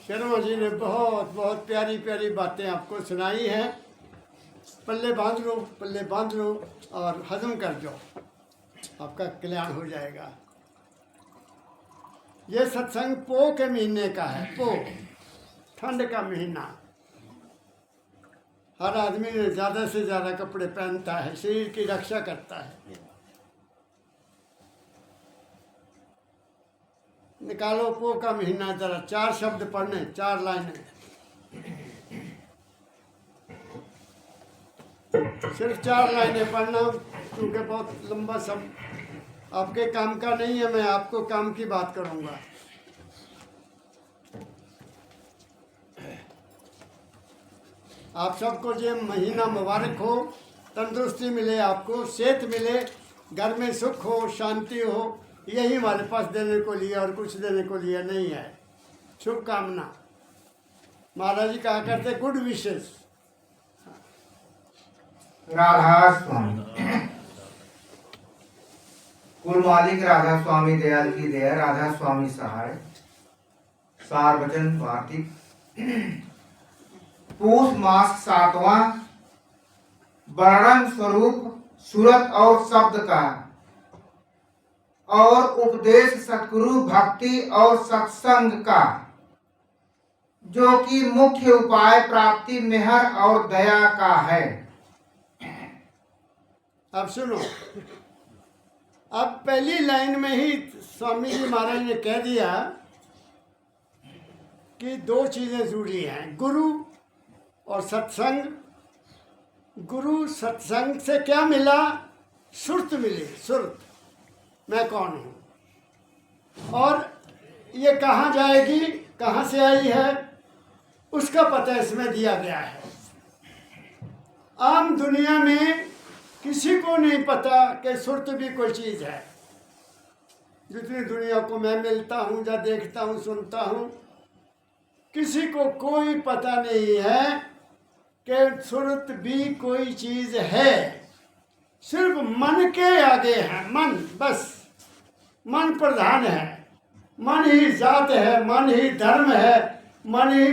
शर्मा जी ने बहुत बहुत प्यारी प्यारी बातें आपको सुनाई हैं। पल्ले बांध लो और हजम कर दो, आपका कल्याण हो जाएगा। ये सत्संग पो के महीने का है। पो ठंड का महीना, हर आदमी ने ज़्यादा से ज़्यादा कपड़े पहनता है, शरीर की रक्षा करता है। निकालो पो का महीना, जरा 4 शब्द पढ़ने, 4 लाइनें, सिर्फ 4 लाइनें पढ़ना, क्योंकि बहुत लंबा सब आपके काम का नहीं है। मैं आपको काम की बात करूंगा। आप सबको ये महीना मुबारक हो, तंदुरुस्ती मिले, आपको सेहत मिले, घर में सुख हो, शांति हो। यही हमारे पास देने को लिया और कुछ देने को लिया नहीं है। शुभकामना। महाराज जी कहा करते गुड विशेष। राधा स्वामी कुल मालिक राधा स्वामी दयाल की दया, राधा स्वामी सहाय, सार्वजन वार्तिक, पूष मास 7वां, वर्णन स्वरूप सूरत और शब्द का, और उपदेश सतगुरु भक्ति और सत्संग का, जो कि मुख्य उपाय प्राप्ति मेहर और दया का है। अब सुनो, अब पहली लाइन में ही स्वामी जी महाराज ने कह दिया कि 2 चीजें जरूरी हैं, गुरु और सत्संग। गुरु सत्संग से क्या मिला? सुरत मिली। सुरत, मैं कौन हूँ और ये कहाँ जाएगी, कहाँ से आई है, उसका पता इसमें दिया गया है। आम दुनिया में किसी को नहीं पता कि सुरत भी कोई चीज़ है। जितनी दुनिया को मैं मिलता हूँ या देखता हूँ, सुनता हूँ, किसी को कोई पता नहीं है कि सुरत भी कोई चीज़ है। सिर्फ मन के आगे है। मन, बस मन प्रधान है। मन ही जात है, मन ही धर्म है, मन ही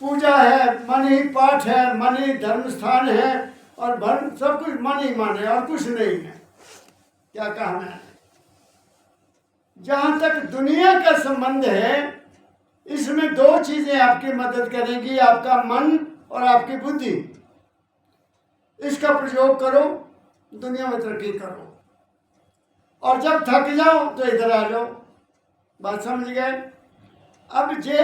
पूजा है, मन ही पाठ है, मन ही धर्म स्थान है, और भर सब कुछ मन ही मन है और कुछ नहीं है। क्या कहा मैंने? जहाँ तक दुनिया का संबंध है, इसमें 2 चीजें आपकी मदद करेंगी, आपका मन और आपकी बुद्धि। इसका प्रयोग करो, दुनिया में तरक्की करो, और जब थक जाओ तो इधर आ जाओ। बात समझ गए? अब ये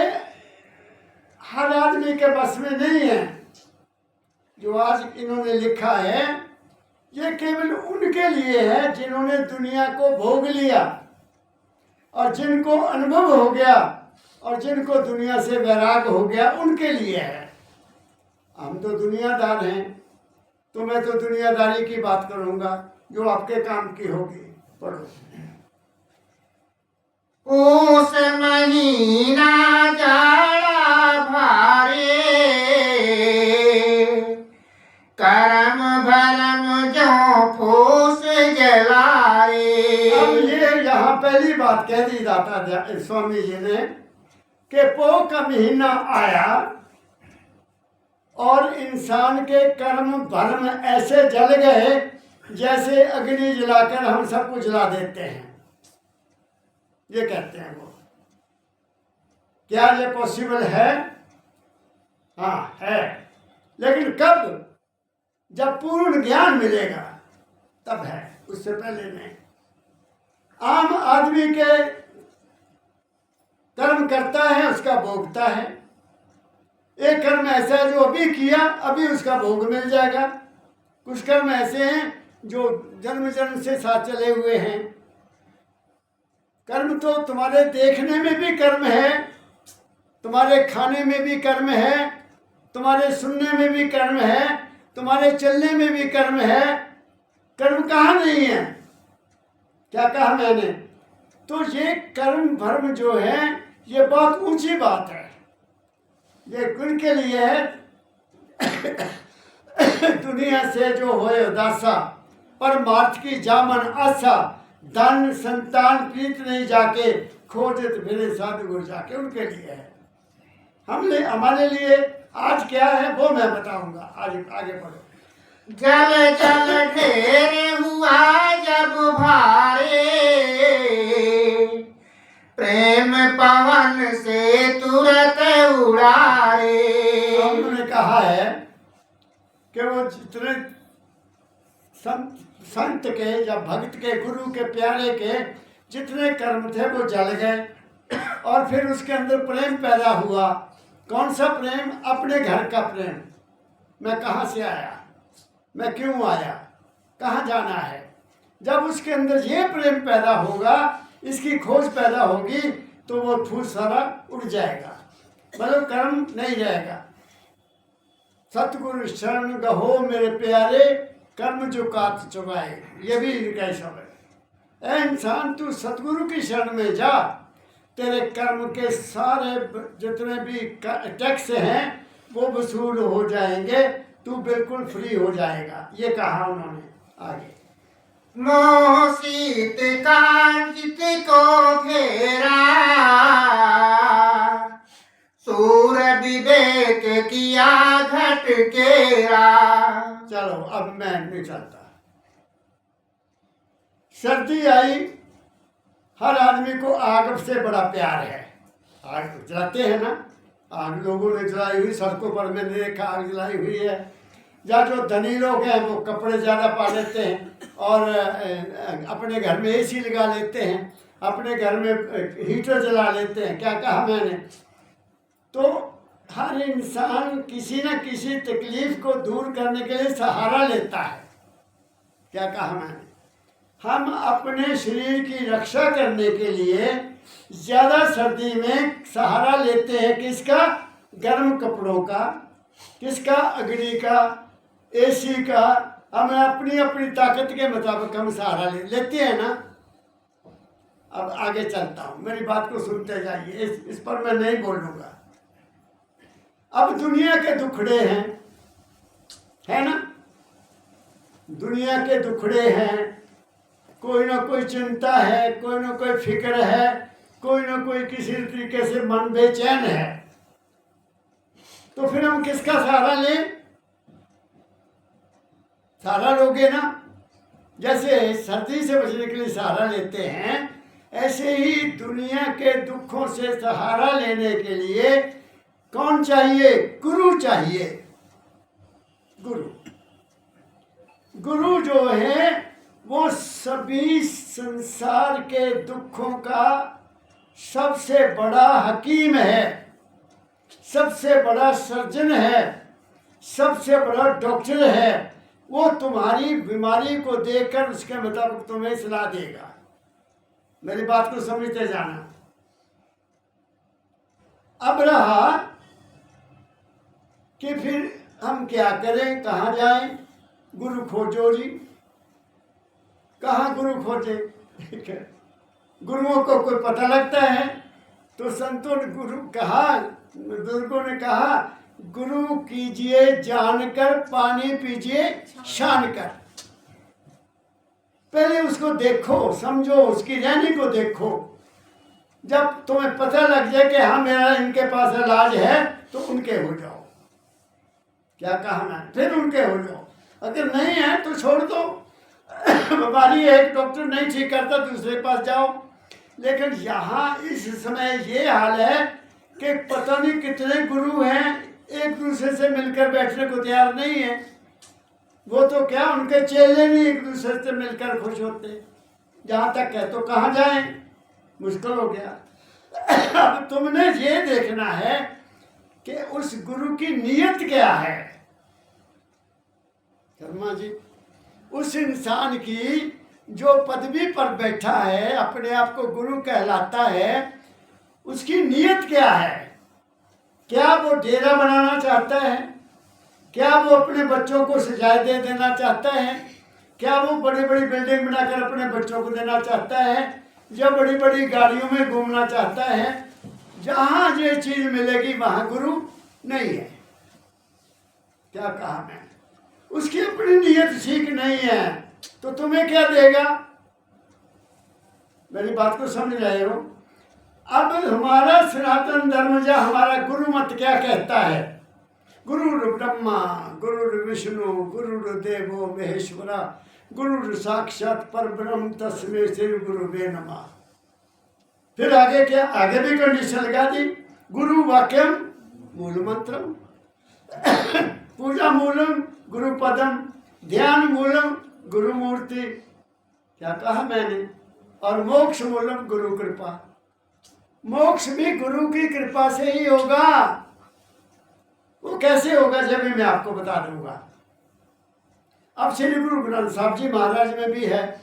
हर आदमी के बस में नहीं है। जो आज इन्होंने लिखा है, ये केवल उनके लिए है जिन्होंने दुनिया को भोग लिया और जिनको अनुभव हो गया और जिनको दुनिया से वैराग हो गया, उनके लिए है। हम तो दुनियादार हैं, तो मैं तो दुनियादारी की बात करूंगा जो आपके काम की होगी। पढ़ो। पूष महीना जाड़ा भारे, करम भरम जो फूस जलाए। अब ये यहाँ पहली बात कह दी जाता स्वामी जी ने कि पो का महीना आया और इंसान के कर्म भरम ऐसे जल गए जैसे अग्नि जलाकर हम सबको जला देते हैं। ये कहते हैं वो। क्या ये पॉसिबल है? हाँ है, लेकिन कब? जब पूर्ण ज्ञान मिलेगा तब है, उससे पहले नहीं। आम आदमी के कर्म करता है, उसका भोगता है। एक कर्म ऐसा है जो अभी किया, अभी उसका भोग मिल जाएगा। कुछ कर्म ऐसे हैं जो जन्म जन्म से साथ चले हुए हैं। कर्म तो तुम्हारे देखने में भी कर्म है, तुम्हारे खाने में भी कर्म है, तुम्हारे सुनने में भी कर्म है, तुम्हारे चलने में भी कर्म है। कर्म कहाँ नहीं है? क्या कहा मैंने? तो ये कर्म भर्म जो है, ये बहुत ऊंची बात है। ये उनके लिए है दुनिया से जो होए उदासा, परमार्थ की जामन आशा, धन संतान प्रीत नहीं जाके, खोजत फिरे साधु गुर जाके, उनके लिए है। हमारे लिए आज क्या है वो मैं बताऊंगा। आगे पढ़ो। जल जल ढेर हुआ जब भारे, प्रेम पवन से तुरंत उड़ाए। उन्होंने कहा है कि वो जितने संत के या भक्त के, गुरु के, प्यारे के जितने कर्म थे वो जल गए, और फिर उसके अंदर प्रेम पैदा हुआ। कौन सा प्रेम? अपने घर का प्रेम। मैं कहाँ से आया, मैं क्यों आया, कहाँ जाना है। जब उसके अंदर ये प्रेम पैदा होगा, इसकी खोज पैदा होगी, तो वो फूल सारा उड़ जाएगा, मतलब कर्म नहीं रहेगा। सतगुरु शरण गहो मेरे प्यारे, कर्म जो काट चुकाए, ये भी इनका शब्द है। ऐ इंसान, तू सतगुरु की शरण में जा, तेरे कर्म के सारे जितने भी टैक्स हैं वो वसूल हो जाएंगे, तू बिल्कुल फ्री हो जाएगा। ये कहा उन्होंने। आगे। मोह सीत कांचित को घेरा, सूर विवेक किया घट केरा। चलो अब मैं नहीं चलता। सर्दी आई, हर आदमी को आग से बड़ा प्यार है। आग जलाते हैं ना, आग लोगों ने जलाई हुई, सड़कों पर मैंने देखा आग जलाई हुई है। या जो धनी लोग हैं वो कपड़े ज़्यादा पा लेते हैं और अपने घर में एसी लगा लेते हैं, अपने घर में हीटर जला लेते हैं। क्या कहा मैंने? तो हर इंसान किसी न किसी तकलीफ को दूर करने के लिए सहारा लेता है। क्या कहा मैंने? हम अपने शरीर की रक्षा करने के लिए ज़्यादा सर्दी में सहारा लेते हैं किसका? गर्म कपड़ों का, किसका? अग्नि का, एसी का। हमें अपनी अपनी ताकत के मुताबिक हम सहारा लेते हैं ना। अब आगे चलता हूँ, मेरी बात को सुनते जाइए, इस पर मैं नहीं बोलूँगा। अब दुनिया के दुखड़े हैं, है ना? दुनिया के दुखड़े हैं, कोई ना कोई चिंता है, कोई ना कोई फिक्र है, कोई ना कोई किसी तरीके से मन बेचैन है। तो फिर हम किसका सहारा लें? सहारा लोगे ना। जैसे सर्दी से बचने के लिए सहारा लेते हैं, ऐसे ही दुनिया के दुखों से सहारा लेने के लिए कौन चाहिए? गुरु चाहिए। गुरु, गुरु जो है वो सभी संसार के दुखों का सबसे बड़ा हकीम है, सबसे बड़ा सर्जन है, सबसे बड़ा डॉक्टर है। वो तुम्हारी बीमारी को देखकर उसके मुताबिक तुम्हें सलाह देगा। मेरी बात को समझते जाना। अब रहा कि फिर हम क्या करें, कहाँ जाएं? गुरु खोजो जी। कहाँ गुरु खोजे? गुरुओं को कोई पता लगता है? तो संतों ने गुरु कहा, बुजुर्गों ने कहा, गुरु कीजिए जानकर, पानी पीजिए छान कर। पहले उसको देखो, समझो, उसकी रहनी को देखो। जब तुम्हें पता लग जाए कि हाँ मेरा इनके पास इलाज है, तो उनके हो जाओ। क्या कहा मैंने? फिर उनके हो जाओ। अगर नहीं है तो छोड़ दो। बीमारी एक डॉक्टर नहीं ठीक करता, दूसरे के पास जाओ। लेकिन यहाँ इस समय ये हाल है कि पता नहीं कितने गुरु हैं, एक दूसरे से मिलकर बैठने को तैयार नहीं है। वो तो क्या, उनके चेले नहीं एक दूसरे से मिलकर खुश होते। जहाँ तक है तो कहाँ जाएं? मुश्किल हो गया। अब तुमने ये देखना है कि उस गुरु की नीयत क्या है। शर्मा जी, उस इंसान की जो पदवी पर बैठा है, अपने आप को गुरु कहलाता है, उसकी नीयत क्या है? क्या वो डेरा बनाना चाहता है? क्या वो अपने बच्चों को सजाए दे देना चाहता है? क्या वो बड़ी बड़ी बिल्डिंग बनाकर अपने बच्चों को देना चाहता है? या बड़ी बड़ी गाड़ियों में घूमना चाहता है? जहाँ ये चीज मिलेगी वहाँ गुरु नहीं है। क्या कहा मैं? उसकी अपनी नीयत ठीक नहीं है, तो तुम्हें क्या देगा? मेरी बात को समझ रहे हो? अब हमारा सनातन धर्म जो हमारा गुरु मत क्या कहता है? गुरु ब्रह्मा गुरु विष्णु गुरु देवो महेश्वरा गुरु साक्षात परब्रह्म तस्मै श्री गुरुवे नमः। फिर आगे क्या? आगे भी कंडीशन लगा दी, गुरु वाक्यम मूल मंत्रम, पूजा मूलम गुरु पदम, ध्यान मूलम गुरु मूर्ति, क्या कहा मैंने? और मोक्ष मूलम गुरु कृपा। मोक्ष भी गुरु की कृपा से ही होगा। वो कैसे होगा जब भी मैं आपको बता दूंगा। अब श्री गुरु ग्रंथ साहब जी महाराज में भी है,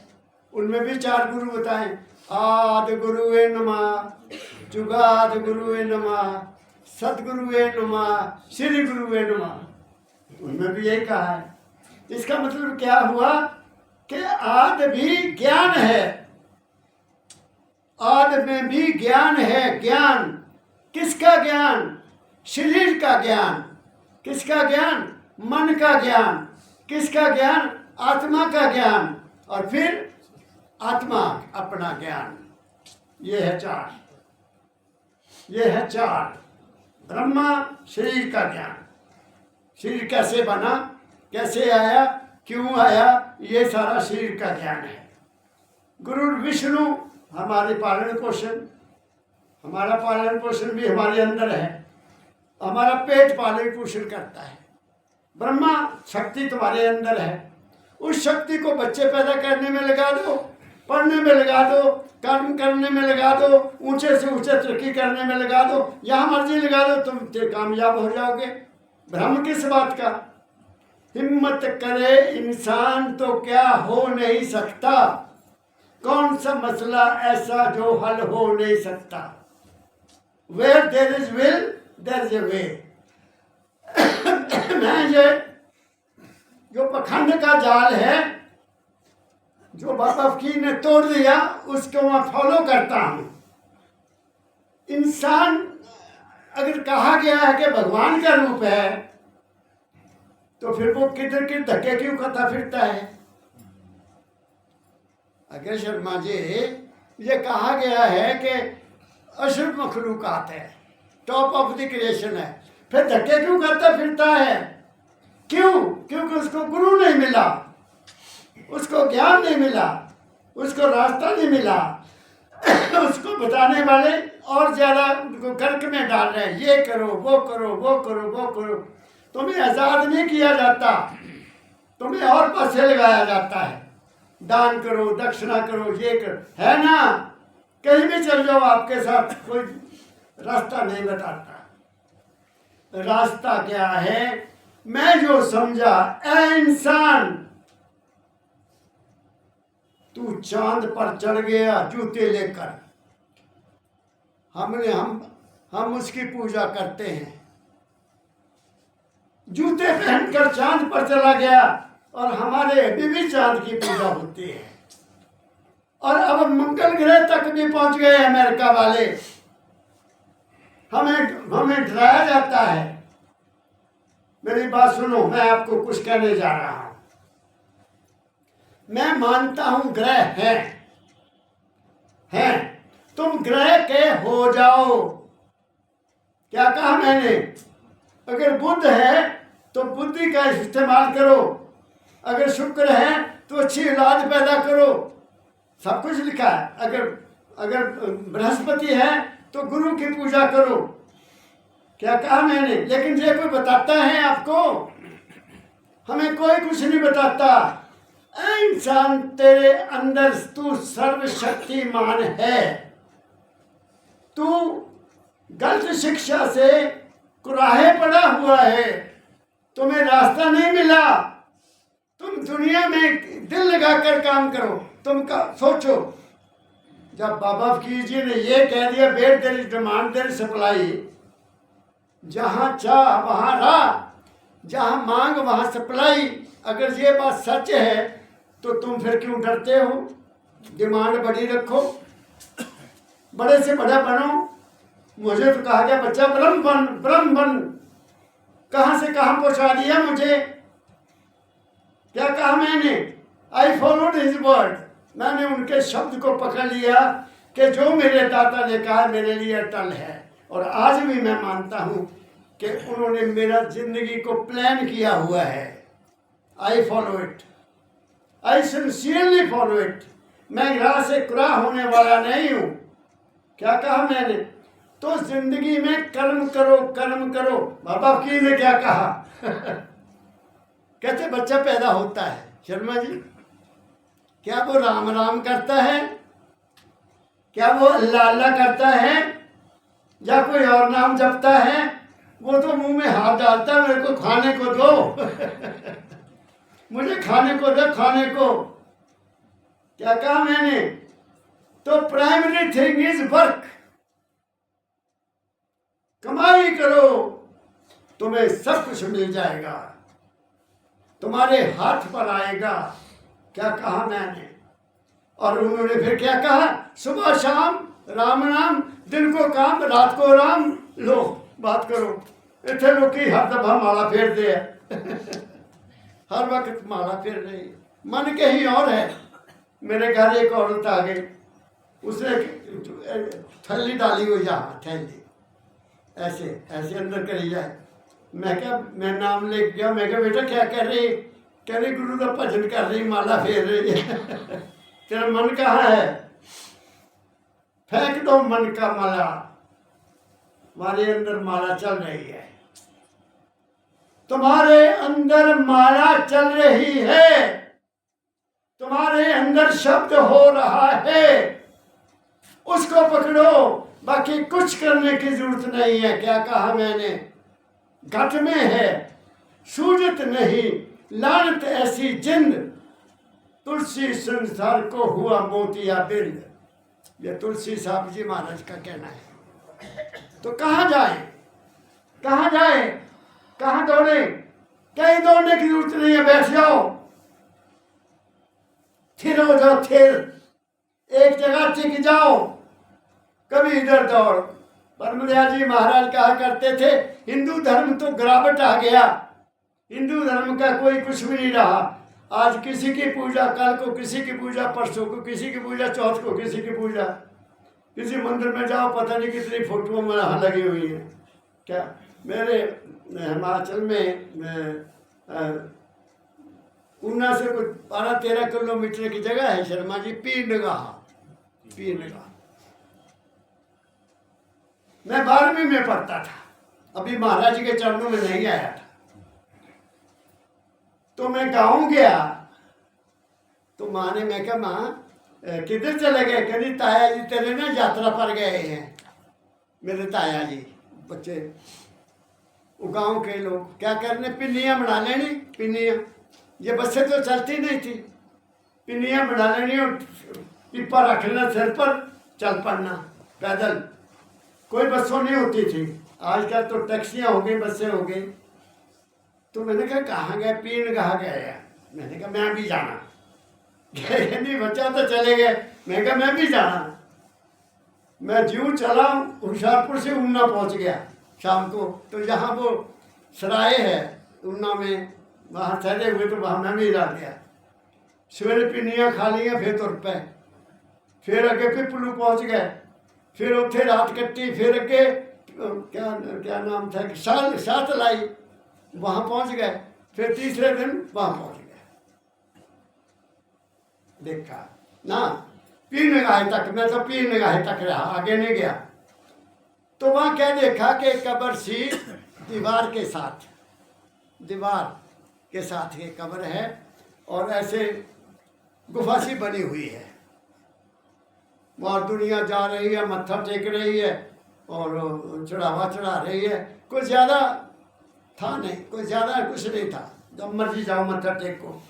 उनमें भी 4 गुरु बताए। आदि गुरुवे नमः, जुगाद गुरुवे नमः, सदगुरुवे नमः, श्री गुरुवे नमः। उनमें भी यही कहा है। इसका मतलब क्या हुआ कि आदि भी ज्ञान है, आदि में भी ज्ञान है। ज्ञान किसका? ज्ञान शरीर का ज्ञान। किसका ज्ञान? मन का ज्ञान। किसका ज्ञान? आत्मा का ज्ञान। और फिर आत्मा अपना ज्ञान। ये है 4, ये है 4। ब्रह्मा शरीर का ज्ञान, शरीर कैसे बना, कैसे आया, क्यों आया, ये सारा शरीर का ज्ञान है। गुरु विष्णु हमारे पालन पोषण, हमारा पालन पोषण भी हमारे अंदर है, हमारा पेट पालन पोषण करता है। ब्रह्मा शक्ति तुम्हारे अंदर है, उस शक्ति को बच्चे पैदा करने में लगा दो, पढ़ने में लगा दो, कर्म करने में लगा दो, ऊंचे से ऊंचे तरक्की करने में लगा दो, यहाँ मर्जी लगा दो, तुम कामयाब हो जाओगे। भ्रम किस बात का? हिम्मत करे इंसान तो क्या हो नहीं सकता, कौन सा मसला ऐसा जो हल हो नहीं सकता। Where there is will, there is a way। मैं ये जो पखंड का जाल है, जो बाबा फकीर ने तोड़ दिया, उसको मैं फॉलो करता हूँ। इंसान अगर कहा गया है कि भगवान का रूप है, तो फिर वो किधर किधर धक्के क्यों खाता फिरता है? अगर शर्मा जी ये कहा गया है कि अशरफ मखलूकात है, टॉप ऑफ द क्रिएशन है, फिर धक्के क्यों खाता फिरता है? क्यों? क्योंकि उसको गुरु नहीं मिला, उसको ज्ञान नहीं मिला, उसको रास्ता नहीं मिला। उसको बताने वाले और ज्यादा उनको गर्क में डाल रहे हैं, ये करो वो करो वो करो वो करो। तुम्हें आजाद नहीं किया जाता, तुम्हें और पासे लगाया जाता है। दान करो, दक्षिणा करो, ये करो, है ना? कहीं भी चल जाओ, आपके साथ कोई रास्ता नहीं बताता। रास्ता क्या है? मैं जो समझा, ऐ इंसान तू चांद पर चढ़ गया जूते लेकर, हम उसकी पूजा करते हैं। जूते पहनकर चांद पर चला गया और हमारे अभी भी चांद की पूजा होती है। और अब मंगल ग्रह तक भी पहुंच गए अमेरिका वाले। हमें डराया जाता है। मेरी बात सुनो, मैं आपको कुछ कहने जा रहा हूं। मैं मानता हूं ग्रह हैं, तुम ग्रह के हो जाओ। क्या कहा मैंने? अगर बुध है तो बुद्धि का इस्तेमाल करो, अगर शुक्र है तो अच्छी औलाद पैदा करो, सब कुछ लिखा है। अगर बृहस्पति है तो गुरु की पूजा करो। क्या कहा मैंने? लेकिन ये कोई बताता है आपको? हमें कोई कुछ नहीं बताता। इंसान तेरे अंदर तू सर्वशक्तिमान है। तू गलत शिक्षा से कुराहे पड़ा हुआ है, तुम्हें रास्ता नहीं मिला। तुम दुनिया में दिल लगाकर काम करो। तुम का सोचो, जब बाबा फकीर जी ने ये कह दिया where there is demand there is supply, जहां चाह वहां राह, जहां मांग वहां सप्लाई। अगर ये बात सच है तो तुम फिर क्यों डरते हो? डिमांड बड़ी रखो, बड़े से बड़ा बनो। मुझे तो कहा गया बच्चा ब्रह्म बन, कहां से कहां पहुंचा दिया मुझे। क्या कहा मैंने? I followed his word. मैंने उनके शब्द को पकड़ लिया कि जो मेरे दाता ने कहा मेरे लिए अटल है। और आज भी मैं मानता हूँ कि उन्होंने मेरा जिंदगी को प्लान किया हुआ है। I follow it, I sincerely follow it. मैं ग्राह से कुरा होने वाला नहीं हूँ। क्या कहा मैंने? तो जिंदगी में कर्म करो, कर्म करो। बाबा की ने क्या कहा? कहते बच्चा पैदा होता है, शर्मा जी, क्या वो राम राम करता है? क्या वो अल्लाह अल्लाह करता है? या कोई और नाम जपता है? वो तो मुंह में हाथ डालता है, मेरे को खाने को दो। मुझे खाने को दो, खाने को। क्या कहा मैंने? तो प्राइमरी थिंग इज वर्क। कमाई करो, तुम्हें सब कुछ मिल जाएगा, तुम्हारे हाथ पर आएगा। क्या कहा मैंने? और उन्होंने फिर क्या कहा? सुबह शाम राम नाम, दिन को काम, रात को राम। लो बात करो। इतने लोग की हर दफा माला फेर दे। हर वक्त माला फेर रही, मन कहीं और है। मेरे घर एक औरत आ गई, उसने थैली डाली हुई, यहाँ थैली ऐसे ऐसे अंदर करी जाए। मैं क्या, मैं नाम ले गया। मैं क्या बेटा क्या कर रही? कह रही गुरु का भजन कर रही, माला फेर रही है। तेरा मन कहाँ है? फेंक दो मन का माला। हमारे अंदर माला चल रही है, तुम्हारे अंदर माला चल रही है, तुम्हारे अंदर शब्द हो रहा है, उसको पकड़ो। बाकी कुछ करने की जरूरत नहीं है। क्या कहा मैंने? घट में है सूझत नहीं, लानत ऐसी जिंद, तुलसी संसार को हुआ मोतिया बिंद। ये तुलसी साहब जी महाराज का कहना है। तो कहाँ जाए, कहाँ जाए, कहाँ दौड़े? कहीं दौड़ने की जरूरत नहीं है, बैठ जाओ, थिर हो जाओ, थिर एक जगह टिक जाओ। कभी इधर दौड़। परमदयाल जी महाराज कहा करते थे, हिंदू धर्म तो गिरावट आ गया, हिंदू धर्म का कोई कुछ भी नहीं रहा। आज किसी की पूजा, कल को किसी की पूजा, परसों को किसी की पूजा, चौथ को किसी की पूजा। किसी मंदिर में जाओ, पता नहीं कितनी फोटो वहाँ लगी हुई है। क्या मेरे हिमाचल में ऊना से कुछ 12-13 किलोमीटर की जगह है शर्मा जी, पीर निगाह। पीर निगाह मैं 12वीं में पढ़ता था, अभी महाराज जी के चरणों में नहीं आया था। तो मैं गाँव गया, तो माँ ने, मैं कहा माँ किधर चले गए? कहती ताया जी तेरे ना यात्रा पर गए हैं। मेरे ताया जी बच्चे, वो गाँव के लोग क्या करने, पिन्नियाँ बना लेनी। पिन्नियाँ, ये बसें तो चलती नहीं थी, पिन्नियाँ बना लेनी और पिप्पा रख लेना सिर पर, चल पड़ना पैदल। कोई बसों नहीं होती थी, आजकल तो टैक्सियाँ हो गई, बसें हो गई। तो मैंने कहा कहाँ गए? पीर कहाँ गए हैं? मैंने कहा मैं भी जाना। नहीं बच्चा तो चले गए। मैं कहा मैं भी जाना। मैं ज्यों चला, होशियारपुर से ऊना पहुंच गया शाम को। तो जहाँ वो सराय है ऊना में, वहाँ ठहरे हुए, तो वहाँ मैं भी रह गया। सवेरे पिन्नियाँ खा लिया, फिर तुर पे, फिर अगे पिपलू पहुँच गए, फिर उत्थे रात कट्टी, फिर अगे क्या क्या नाम था, सात लाई, वहाँ पहुँच गए। फिर तीसरे दिन वहाँ पहुँच गए। देखा ना, पीर निगाह तक, मैं तो पीर निगाह तक रहा, आगे नहीं गया। तो वहाँ क्या देखा कि कब्र सी दीवार के साथ, दीवार के साथ ये कब्र है, और ऐसे गुफा सी बनी हुई है। वहाँ दुनिया जा रही है, मत्था टेक रही है और चढ़ावा चढ़ा रही है। कुछ ज़्यादा था नहीं, कुछ ज़्यादा कुछ नहीं था, जब मर्जी जाओ मत्था टेको।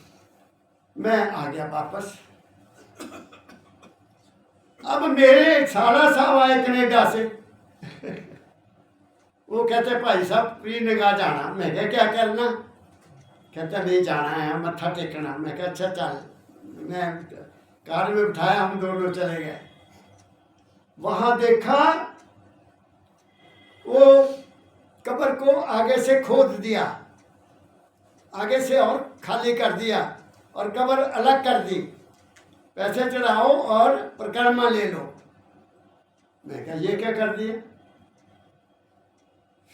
मैं आ गया वापस। अब मेरे साला साहब आए कनेडा से। वो कहते भाई साहब पीर निगाह जाना। मैं क्या क्या करना? कहते नहीं जाना है, मत्था टेकना। मैं क्या अच्छा चल। मैं कार में उठाया, हम दोनों चले गए। वहां देखा वो कब्र को आगे से खोद दिया, आगे से और खाली कर दिया, और कब्र अलग कर दी। पैसे चढ़ाओ और परिक्रमा ले लो। मैं कहा ये क्या कर दिया?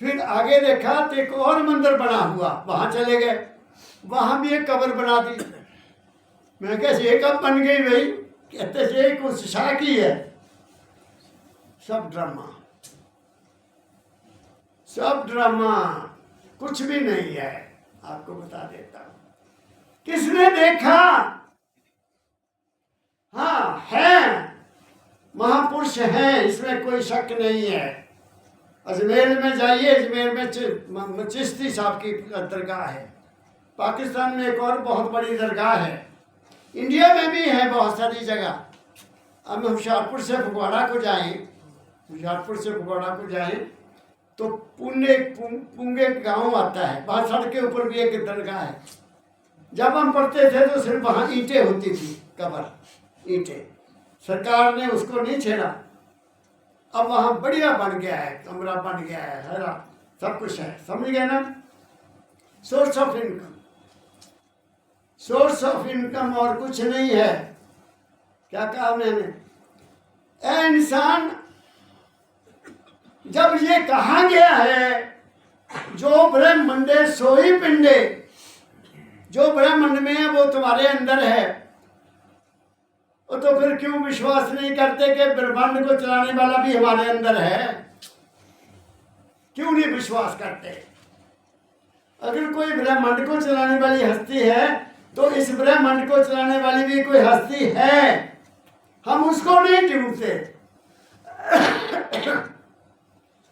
फिर आगे देखा तो एक और मंदिर बना हुआ, वहां चले गए, वहां भी एक कब्र बना दी। मैं कैसे ये कब बन गई भाई? कहते थे कुछ शाह की है। सब ड्रामा, सब ड्रामा, कुछ भी नहीं है। आपको बता देता हूं, किसने देखा? हाँ है, महापुरुष हैं, इसमें कोई शक नहीं है। अजमेर में जाइए, अजमेर में चिश्ती साहब की दरगाह है। पाकिस्तान में एक और बहुत बड़ी दरगाह है। इंडिया में भी है बहुत सारी जगह। अब हम होशियारपुर से फगवाड़ा को जाएं, होशियारपुर से फगवाड़ा को जाएं तो पुंगे गांव आता है, वहाँ सड़क के ऊपर भी एक दरगाह है। जब हम पढ़ते थे तो सिर्फ वहाँ ईंटें होती थी, कब्र ईंटें। सरकार ने उसको नहीं छेड़ा, अब वहाँ बढ़िया बन गया है, कमरा बन गया है, हरा सब कुछ है। समझ गए ना? Source of income, source of income और कुछ नहीं है। क्या कहा मैंने? ए इंसान, जब ये कहा गया है जो ब्रह्मंडे सोई पिंडे, जो ब्रह्मंड में है वो तुम्हारे अंदर है, तो फिर क्यों विश्वास नहीं करते कि ब्रह्मांड को चलाने वाला भी हमारे अंदर है? क्यों नहीं विश्वास करते? अगर कोई ब्रह्मांड को चलाने वाली हस्ती है तो इस ब्रह्मांड को चलाने वाली भी कोई हस्ती है, हम उसको नहीं ढूंढते।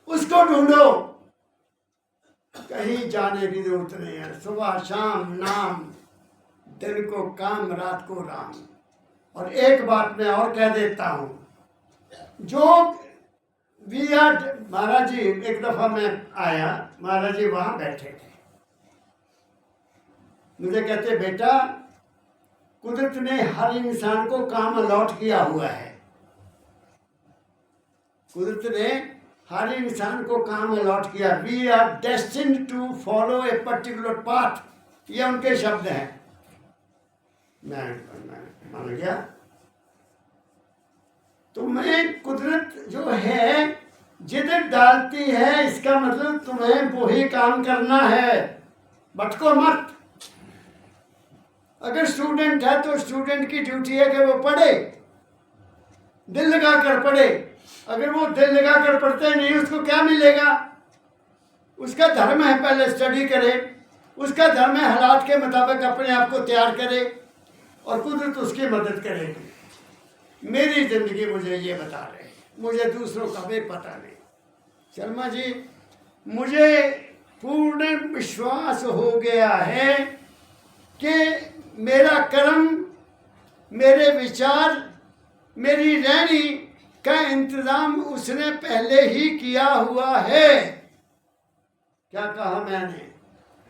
उसको ढूंढो, कहीं जाने की जरूरत नहीं है। सुबह शाम नाम, दिन को काम, रात को राम। और एक बात मैं और कह देता हूं, जो महाराज जी, एक दफा मैं आया, महाराज जी वहां बैठे थे, मुझे कहते बेटा कुदरत ने हर इंसान को काम अलॉट किया हुआ है। कुदरत ने हर इंसान को काम अलॉट किया। We are destined to follow a particular path, ये उनके शब्द हैं। मैं मान गया। तुम्हें कुदरत जो है जिधर डालती है, इसका मतलब तुम्हें वही काम करना है, भटको मत। अगर स्टूडेंट है तो स्टूडेंट की ड्यूटी है कि वो पढ़े, दिल लगा कर पढ़े। अगर वो दिल लगा कर पढ़ते नहीं, उसको क्या मिलेगा? उसका धर्म है पहले स्टडी करे, उसका धर्म है हालात के मुताबिक अपने आप को तैयार करे और कुदरत उसकी मदद करेगी। मेरी जिंदगी मुझे ये बता रहे, मुझे दूसरों का भी पता नहीं। शर्मा जी, मुझे पूर्ण विश्वास हो गया है कि मेरा कर्म, मेरे विचार, मेरी रहनी का इंतजाम उसने पहले ही किया हुआ है। क्या कहा मैंने?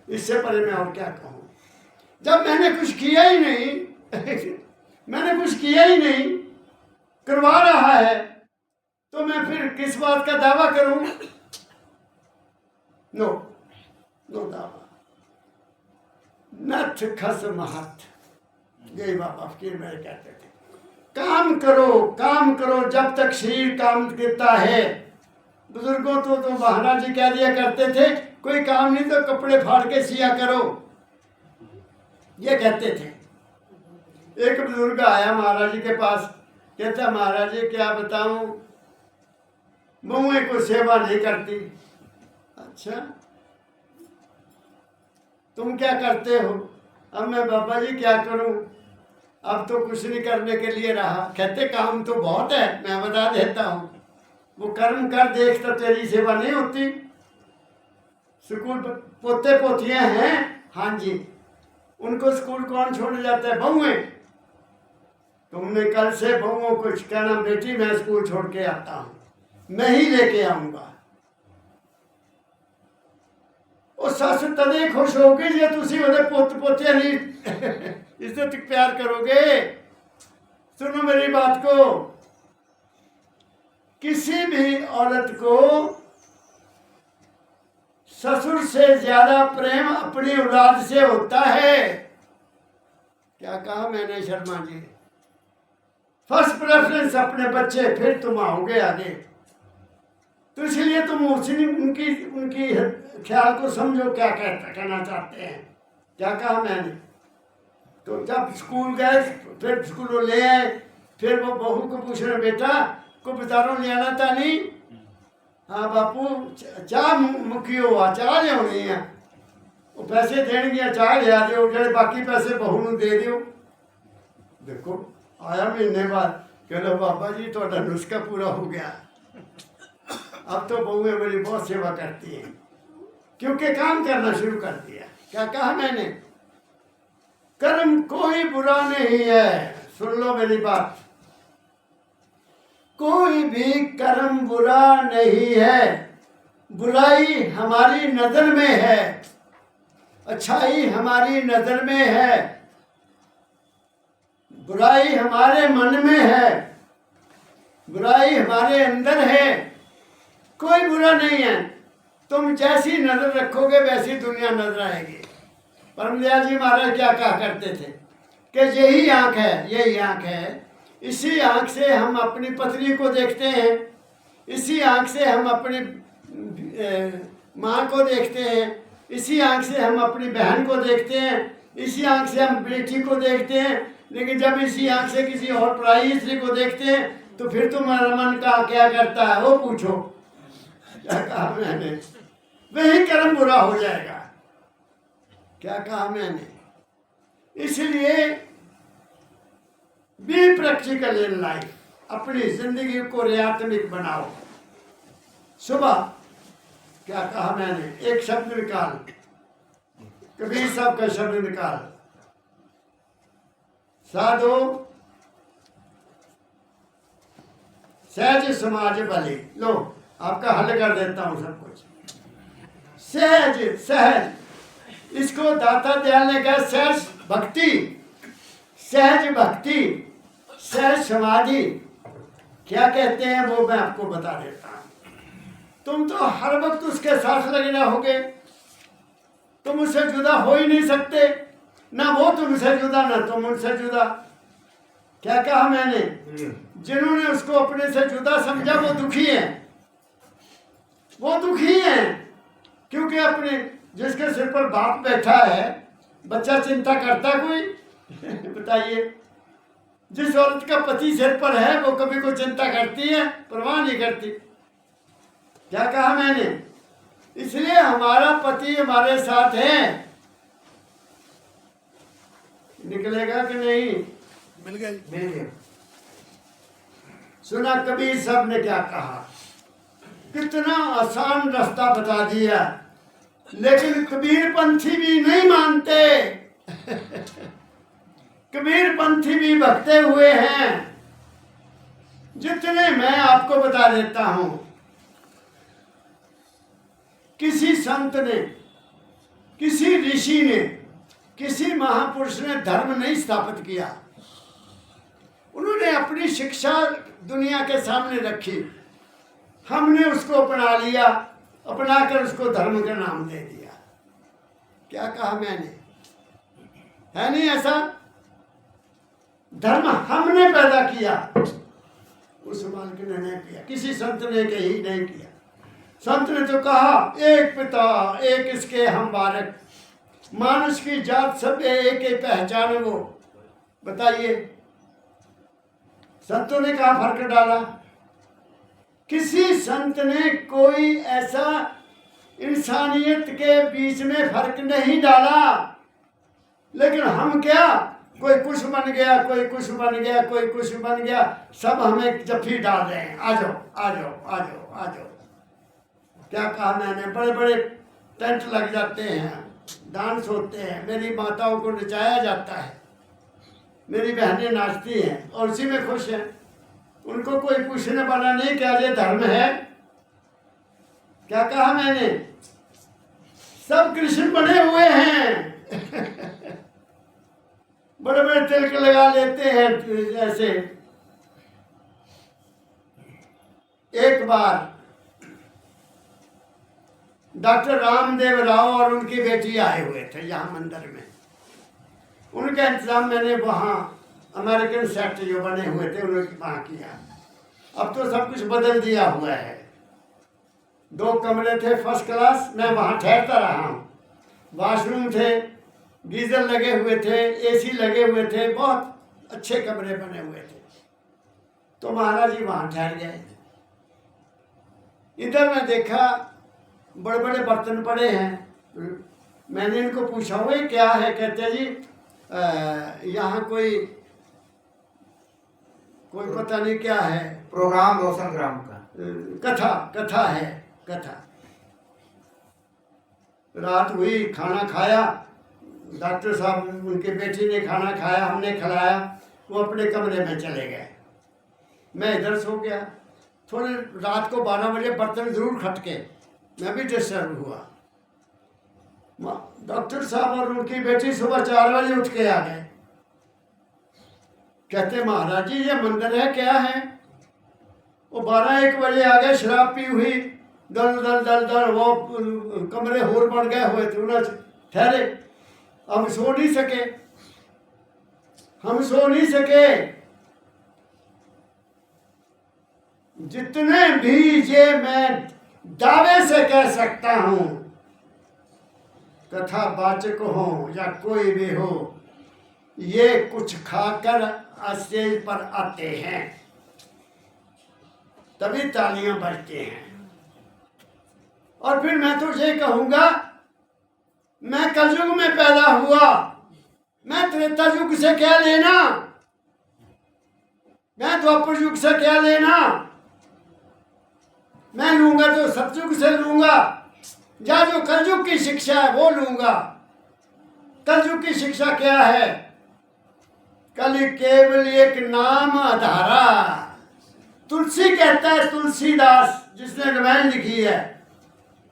इससे पहले मैं और क्या कहूं? जब मैंने कुछ किया ही नहीं मैंने कुछ किया ही नहीं, करवा रहा है, तो मैं फिर किस बात का दावा करूं? नो दावा। नथ खस महत, यही बाबा फकीर मेरे कहते थे। काम करो, काम करो जब तक शरीर काम करता है। बुजुर्गों तो महाराज जी कह दिया करते थे, कोई काम नहीं तो कपड़े फाड़ के सिया करो, ये कहते थे। एक बुजुर्ग आया महाराज जी के पास, कहता महाराज जी क्या बताऊं, बहुएं को सेवा नहीं करती। अच्छा, तुम क्या करते हो? अब मैं बाबा जी क्या करूं, अब तो कुछ नहीं करने के लिए रहा। कहते काम तो बहुत है, मैं बता देता हूं। वो कर्म कर देख तो तेरी सेवा नहीं होती। स्कूल पोते पोतियां हैं, हाँ जी, उनको स्कूल कौन छोड़ जाता है? बहुएं। तुमने कल से बहुओं को कहना बेटी मैं स्कूल छोड़ के आता हूं, मैं ही लेके आऊंगा। ਉਹ ਸੱਸ ਤਦੇ खुश होगी ਜੇ ਤੁਸੀਂ ਉਹਦੇ ਪੁੱਤ ਪੋਤੇ नहीं इज्जत प्यार करोगे। सुनो मेरी बात को, किसी भी औरत को ससुर से ज्यादा प्रेम अपनी औलाद से होता है। क्या कहा मैंने शर्मा जी? फर्स्ट प्रेफरेंस अपने बच्चे, फिर तुम आओगे आगे। तो इसलिए तुम उसी उनकी उनकी ख्याल को समझो, क्या कहना चाहते हैं। क्या कहा मैंने? तो जब स्कूल गए, फिर स्कूलों ले आए, फिर वो बहू को पूछ रहे, बेटा को बेचारों ले आना था नहीं? हाँ बापू, चाह मुखी हुआ, चाह ले होनी है, वो पैसे देंगे, चाह ले आ दो, जो बाकी पैसे बहू ਨੂੰ दे दियो। देखो आया महीने बाद, कहो बाबा जी थोड़ा नुस्खा पूरा हो गया, अब तो बहुएं बड़ी बहुत सेवा करती हैं, क्योंकि काम करना शुरू कर दिया। क्या कहा मैंने? कर्म कोई बुरा नहीं है, सुन लो मेरी बात, कोई भी कर्म बुरा नहीं है। बुराई हमारी नजर में है, अच्छाई हमारी नजर में है। बुराई हमारे मन में है, बुराई हमारे अंदर है। कोई बुरा नहीं है, तुम जैसी नजर रखोगे वैसी दुनिया नजर आएगी। परमदयाल जी महाराज क्या कहा करते थे कि यही आंख है, यही आंख है, इसी आंख से हम अपनी पत्नी को देखते हैं, इसी आंख से हम अपनी माँ को देखते हैं, इसी आंख से हम अपनी बहन को देखते हैं, इसी आंख से हम बेटी को देखते हैं। लेकिन जब इसी आंख से किसी और पराई स्त्री को देखते हैं तो फिर तुम्हारा मन का क्या करता है वो पूछो। क्या कहा मैंने? वही कर्म बुरा हो जाएगा। क्या कहा मैंने? इसलिए बी प्रैक्टिकल इन लाइफ, अपनी जिंदगी को रियात्मिक बनाओ। सुबह क्या कहा मैंने? एक शब्द निकाल, कबीर साहब का शब्द निकाल, साधो सहज समाज भले। लो आपका हल कर देता हूं सब कुछ। सहज, सहज, इसको दाता दयाल ने कहा सहज भक्ति, सहज भक्ति, सहज समाधि। क्या कहते हैं वो मैं आपको बता देता हूं। तुम तो हर वक्त उसके साथ लगे रहोगे, तुम उससे जुदा हो ही नहीं सकते, ना वो तुमसे जुदा ना तुम उनसे जुदा। क्या कहा मैंने? जिन्होंने उसको अपने से जुदा समझा वो दुखी हैं, वो दुखी हैं, क्योंकि अपने जिसके सिर पर बाप बैठा है, बच्चा चिंता करता कोई? बताइए। जिस औरत का पति सिर पर है वो कभी कोई चिंता करती है? परवाह नहीं करती। क्या कहा मैंने? इसलिए हमारा पति हमारे साथ है। निकलेगा कि नहीं? मिल गया जी। मिल गया। सुना कबीर साहब ने क्या कहा? कितना आसान रास्ता बता दिया, लेकिन कबीर पंथी भी नहीं मानते। कबीर पंथी भी भटके हुए हैं। जितने मैं आपको बता देता हूं, किसी संत ने, किसी ऋषि ने, किसी महापुरुष ने धर्म नहीं स्थापित किया। उन्होंने अपनी शिक्षा दुनिया के सामने रखी, हमने उसको अपना लिया, अपनाकर उसको धर्म का नाम दे दिया। क्या कहा मैंने? है नहीं ऐसा? धर्म हमने पैदा किया, उस मालिक ने नहीं किया, किसी संत ने कहीं नहीं किया। संत ने तो कहा एक पिता एक इसके हम बालक, मानुष की जात सब एक ही पहचान वो। बताइए संतों ने कहा फर्क डाला? किसी संत ने कोई ऐसा इंसानियत के बीच में फर्क नहीं डाला। लेकिन हम क्या, कोई कुछ बन गया, कोई कुछ बन गया, कोई कुछ बन गया, सब हमें जफ्फी डाल रहे हैं। आ जाओ आ जाओ आ जाओ आ जाओ। क्या कहा मैंने? बड़े बड़े टेंट लग जाते हैं, डांस होते हैं, मेरी माताओं को नचाया जाता है, मेरी बहनें नाचती हैं और उसी में खुश हैं। उनको कोई पूछने वाला नहीं क्या ये धर्म है? क्या कहा मैंने? सब कृष्ण बने हुए हैं। बड़े बड़े तिलक लगा लेते हैं ऐसे। एक बार डॉक्टर रामदेव राव और उनकी बेटी आए हुए थे यहाँ मंदिर में। उनका इंतजाम मैंने वहाँ अमेरिकन सेट जो बने हुए थे उन्होंने वहाँ किया। अब तो सब कुछ बदल दिया हुआ है। 2 कमरे थे फर्स्ट क्लास, मैं वहाँ ठहरता रहा हूँ। वॉशरूम थे, गीजर लगे हुए थे, एसी लगे हुए थे, बहुत अच्छे कमरे बने हुए थे। तो महाराज जी वहाँ ठहर गए। इधर मैं देखा बड़े बड़े बर्तन पड़े हैं। मैंने इनको पूछा हुआ क्या है? कहते जी यहाँ कोई पता नहीं क्या है, प्रोग्राम रोशन ग्राम का कथा है, कथा। रात हुई, खाना खाया, डॉक्टर साहब उनके बेटी ने खाना खाया, हमने खिलाया, वो अपने कमरे में चले गए। मैं इधर सो गया। थोड़े रात को 12 बजे बर्तन जरूर खटके, मैं भी डिस्टर्ब हुआ। डॉक्टर साहब और उनकी बेटी सुबह 4 बजे उठ के आ गए। कहते महाराज जी ये मंदिर है क्या है? वो 12-1 बजे आ गए, शराब पी हुई, दल दल दल दल, वो कमरे होर बन गए हुए थे, उन्हें ठहरे। हम सो नहीं सके। जितने भी ये मैं दावे से कह सकता हूं, कथा वाचक हो या कोई भी हो, ये कुछ खाकर स्टेज पर आते हैं तभी तालियां बजती हैं। और फिर मैं तो ये कहूंगा, मैं कलयुग में पैदा हुआ, मैं त्रेता युग से क्या लेना, मैं द्वापर युग से क्या लेना? मैं लूंगा तो सतयुग से लूंगा, या जो कलयुग की शिक्षा है वो लूंगा। कलयुग की शिक्षा क्या है? कल केवल एक नाम आधारा। तुलसी कहता है, तुलसीदास जिसने रामायण लिखी है,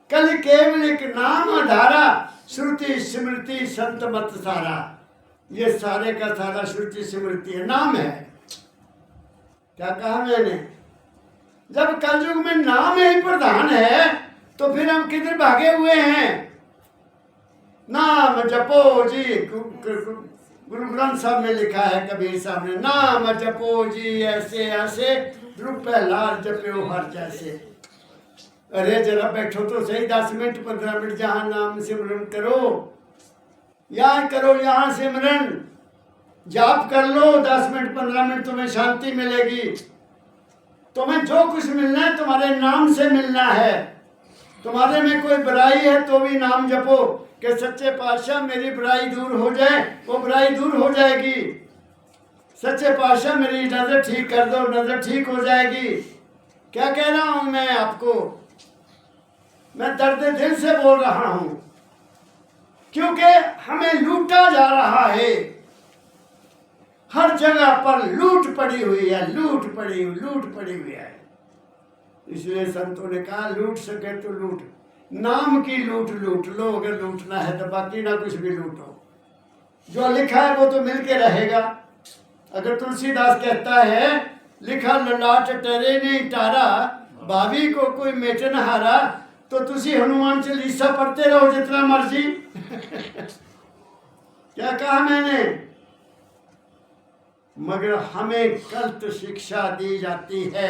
कल केवल एक नाम आधारा, श्रुति स्मृति संत मत सारा। ये सारे का सारा श्रुति स्मृति है, नाम है। क्या कहा मैंने? जब कलयुग में नाम ही प्रधान है तो फिर हम किधर भागे हुए हैं? नाम जपो जी, गुरु ग्रंथ साहब में लिखा है, कबीर साहब ने, नाम जपो जी ऐसे ऐसे, ध्रुव लाल जपो हर जैसे। अरे जरा बैठो तो सही, 10 मिनट 15 मिनट जहाँ नाम सिमरन करो, यहाँ करो, यहाँ सिमरन जाप कर लो, 10 मिनट 15 मिनट तुम्हें शांति मिलेगी। तुम्हें जो कुछ मिलना है तुम्हारे नाम से मिलना है। तुम्हारे में कोई बुराई है तो भी नाम जपो कि सच्चे पातशाह मेरी बुराई दूर हो जाए, वो बुराई दूर हो जाएगी। सच्चे पातशाह मेरी नजर ठीक कर दो, नजर ठीक हो जाएगी। क्या कह रहा हूं मैं आपको? मैं दर्द दिल से बोल रहा हूं, क्योंकि हमें लूटा जा रहा है। हर जगह पर लूट पड़ी हुई है, लूट पड़ी हुई है। इसलिए संतों ने कहा लूट सके तो लूट, नाम की लूट लो, अगर लूटना है तो, बाकी ना कुछ भी लूटो। जो लिखा है वो तो मिलके रहेगा। अगर तुलसीदास कहता है, लिखा ललाट टरे नहीं टारा, भाभी को कोई मेट न हारा, तो तुसी हनुमान चालीसा पढ़ते रहो जितना मर्जी। क्या कहा मैंने? मगर हमें गलत शिक्षा दी जाती है।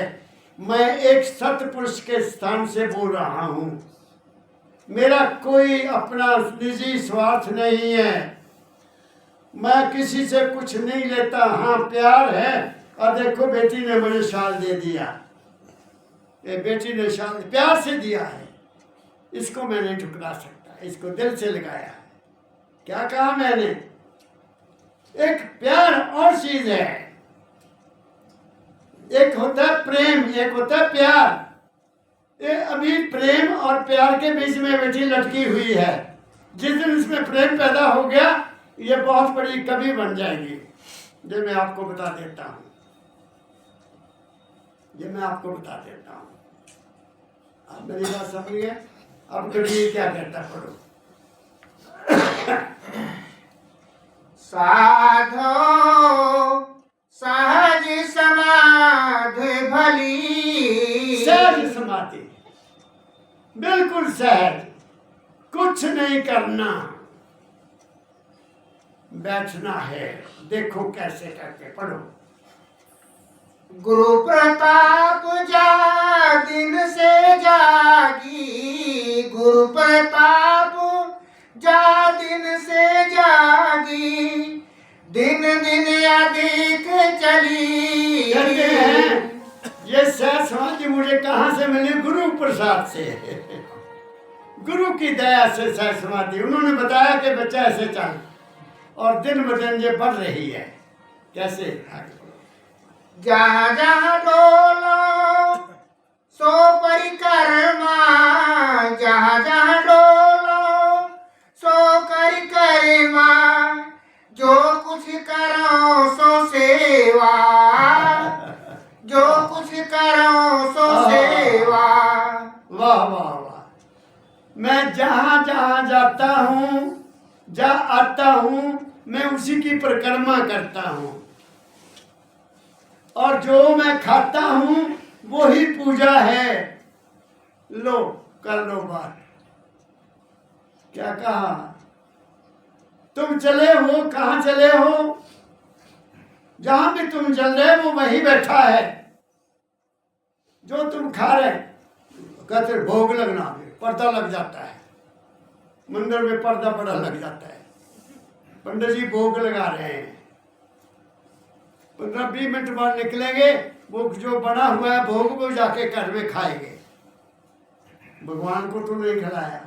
मैं एक सत्पुरुष के स्थान से बोल रहा हूं, मेरा कोई अपना निजी स्वार्थ नहीं है, मैं किसी से कुछ नहीं लेता। हाँ प्यार है। और देखो बेटी ने मुझे शाल दे दिया, ये बेटी ने शाल प्यार से दिया है, इसको मैं नहीं ठुकरा सकता, इसको दिल से लगाया है। क्या कहा मैंने? एक प्यार और चीज है, एक होता है प्रेम, एक होता है प्यार। ये अभी प्रेम और प्यार के बीच में बेटी लटकी हुई है। जिस दिन इसमें प्रेम पैदा हो गया, ये बहुत बड़ी कवि बन जाएगी। ये मैं आपको बता देता हूं, आप मेरी बात समझिए। अब कभी क्या कहता पढ़ो। साधो सहज समाधि भली, सहज समाधि, बिल्कुल सहज, कुछ नहीं करना, बैठना है। देखो कैसे करके पढ़ो। गुरु प्रताप जा दिन से जागी, गुरु प्रताप जा दिन से जागी, दिन दिन अधिक चली। कहते हैं ये सहज समाधि मुझे कहाँ से मिली? गुरु प्रसाद से, गुरु की दया से सहज समाधि। उन्होंने बताया कि बच्चा ऐसे चल, और दिन ब दिन ये बढ़ रही है। कैसे? जहाँ जहाँ डोलो सो परिक्रमा, जहाँ जहाँ डोलो सो परिक्रमा, जो कुछ करो सो सेवा, जो कुछ करो सो सेवा। वाह वाह वाह। मैं जहाँ जहाँ जाता हूँ, जा आता हूँ, मैं उसी की परिक्रमा करता हूँ, और जो मैं खाता हूँ वही पूजा है। लो कर लो बात। क्या कहा? तुम चले हो, कहाँ चले हो? जहां भी तुम चल रहे वो वही बैठा है। जो तुम खा रहे, कहते भोग लगना, पर्दा लग जाता है मंदिर में, पर्दा बड़ा लग जाता है। पंडित जी भोग लगा रहे हैं, 15-20 मिनट बाद निकलेंगे, वो जो बना हुआ है भोग वो जाके घर में खाएंगे। भगवान को तो नहीं खिलाया।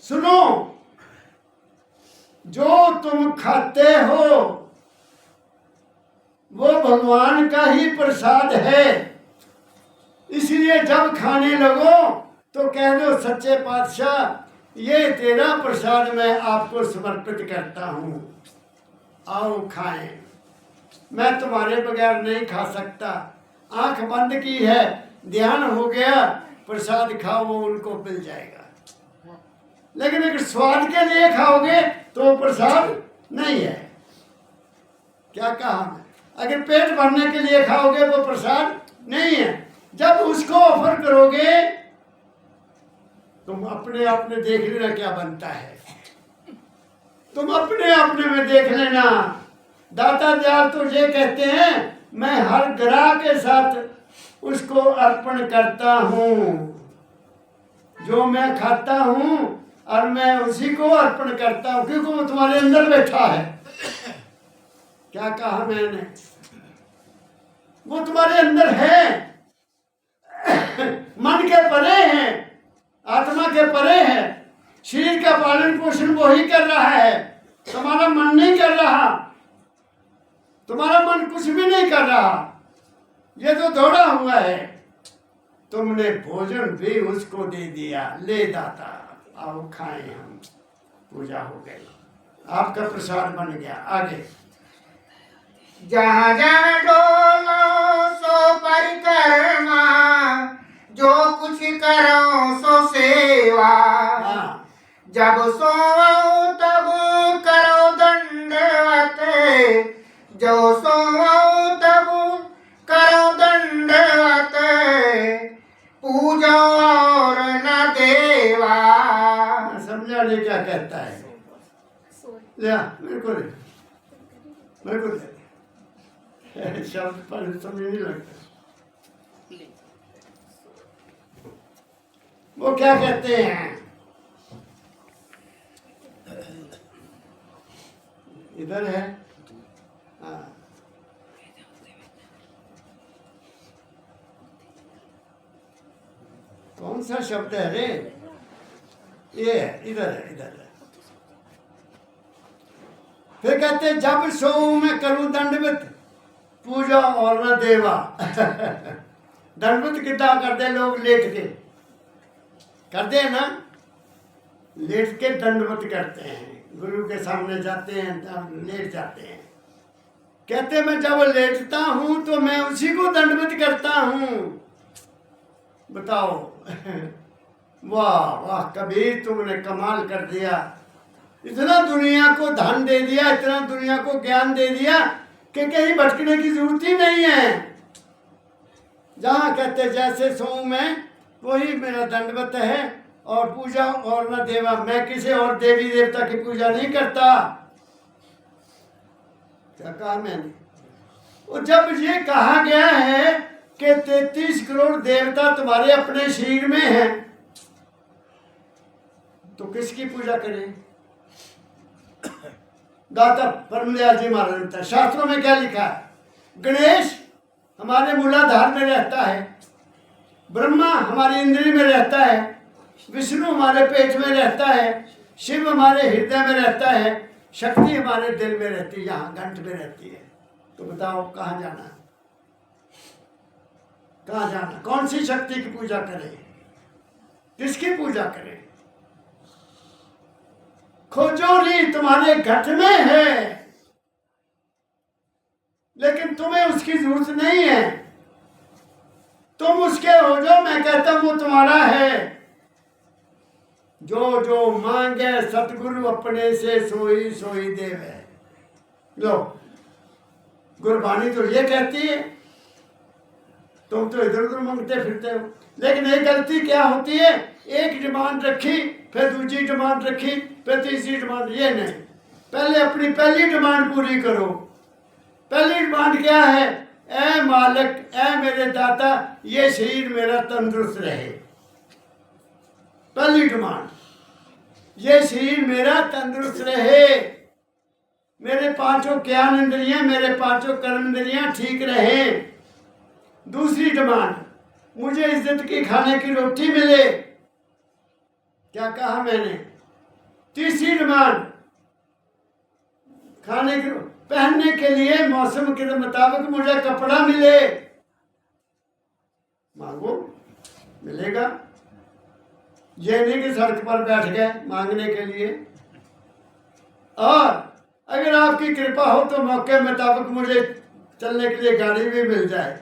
सुनो, जो तुम खाते हो वो भगवान का ही प्रसाद है। इसलिए जब खाने लगो तो कह दो सच्चे पातशाह ये तेरा प्रसाद मैं आपको समर्पित करता हूँ, आओ खाएं। मैं तुम्हारे बगैर नहीं खा सकता। आंख बंद की है, ध्यान हो गया, प्रसाद खाओ, वो उनको मिल जाएगा। लेकिन अगर स्वाद के लिए खाओगे तो प्रसाद नहीं है। क्या कहा मैं? अगर पेट भरने के लिए खाओगे वो प्रसाद नहीं है। जब उसको ऑफर करोगे तुम अपने आप में देख लेना क्या बनता है। तुम अपने अपने में देख लेना। दाता दयाल तो ये कहते हैं मैं हर ग्राह के साथ उसको अर्पण करता हूँ। जो मैं खाता हूँ और मैं उसी को अर्पण करता हूँ, क्योंकि वो तुम्हारे अंदर बैठा है। क्या कहा मैंने? वो तुम्हारे अंदर है। मन के परे है, आत्मा के परे है। शरीर का पालन पोषण वो ही कर रहा है, तुम्हारा मन नहीं कर रहा। तुम्हारा मन कुछ भी नहीं कर रहा, ये तो दौड़ा हुआ है। तुमने भोजन भी उसको दे दिया, ले दाता आओ खाएं हम। पूजा हो गई, आपका प्रसाद बन गया। आगे जहाँ जहाँ डोलो सो परिक्रमा, जो कुछ करो सो सेवा। जब सोओ तब करो दंडवत, जो सोओ तब करो दंडवत, पूजो और न देवा। समझा नहीं क्या कहता है? ले मेरे को ले, मेरे को ले। शब्द पर समझ नहीं लगता। वो क्या कहते हैं? इधर है। हाँ। कौन सा शब्द है रे? ये है, इधर है, इधर है। फिर कहते जब सो मैं करूं दंडवत, पूजा और न देवा। दंडवत कितना करते लोग? लेट के करते हैं ना, लेट के दंडवत करते हैं। गुरु के सामने जाते हैं तब लेट जाते हैं। कहते मैं जब लेटता हूं तो मैं उसी को दंडवत करता हूं। बताओ। वाह वाह कबीर, तुमने कमाल कर दिया। इतना दुनिया को धन दे दिया, इतना दुनिया को ज्ञान दे दिया कि कहीं भटकने की जरूरत ही नहीं है। जहाँ कहते जैसे सोऊं मैं वही मेरा दंडवत है, और पूजा और न देवा। मैं किसी और देवी देवता की पूजा नहीं करता। क्या कहा मैंने? और जब ये कहा गया है कि 33 करोड़ देवता तुम्हारे अपने शरीर में हैं, तो किसकी पूजा करें? दाता परमदयाल जी महाराज ने शास्त्रों में क्या लिखा है? गणेश हमारे मूलाधार में रहता है, ब्रह्मा हमारी इंद्री में रहता है, विष्णु हमारे पेट में रहता है, शिव हमारे हृदय में रहता है, शक्ति हमारे दिल में रहती है, यहाँ घंट में रहती है। तो बताओ कहाँ जाना है? कहाँ जाना? कौन सी शक्ति की पूजा करें? किसकी पूजा करें? खोजोरी तुम्हारे घट में है, लेकिन तुम्हें उसकी जरूरत नहीं है। तुम उसके हो जो, मैं कहता हूं वो तुम्हारा है। जो जो मांगे सतगुरु अपने से सोई सोई देवे। लो गुरबाणी तो ये कहती है, तुम तो इधर उधर मांगते फिरते हो। लेकिन एक गलती क्या होती है? एक डिमांड रखी, फिर दूसरी डिमांड रखी, फिर तीसरी डिमांड। ये नहीं, पहले अपनी पहली डिमांड पूरी करो। पहली डिमांड क्या है? ऐ मालिक, ऐ मेरे दाता, ये शरीर मेरा तंदुरुस्त रहे। पहली डिमांड, ये शरीर मेरा तंदुरुस्त रहे, मेरे पांचों ज्ञान इंद्रियां, मेरे पांचों कर्म इंद्रियां ठीक रहें। दूसरी डिमांड, मुझे इज्जत की खाने की रोटी मिले। क्या कहा मैंने? तीसरी डिमांड, खाने की पहनने के लिए मौसम के मुताबिक मुझे कपड़ा मिले। मांगो, मिलेगा। ये नहीं कि सड़क पर बैठ गए मांगने के लिए। और अगर आपकी कृपा हो तो मौके मुताबिक मुझे चलने के लिए गाड़ी भी मिल जाए,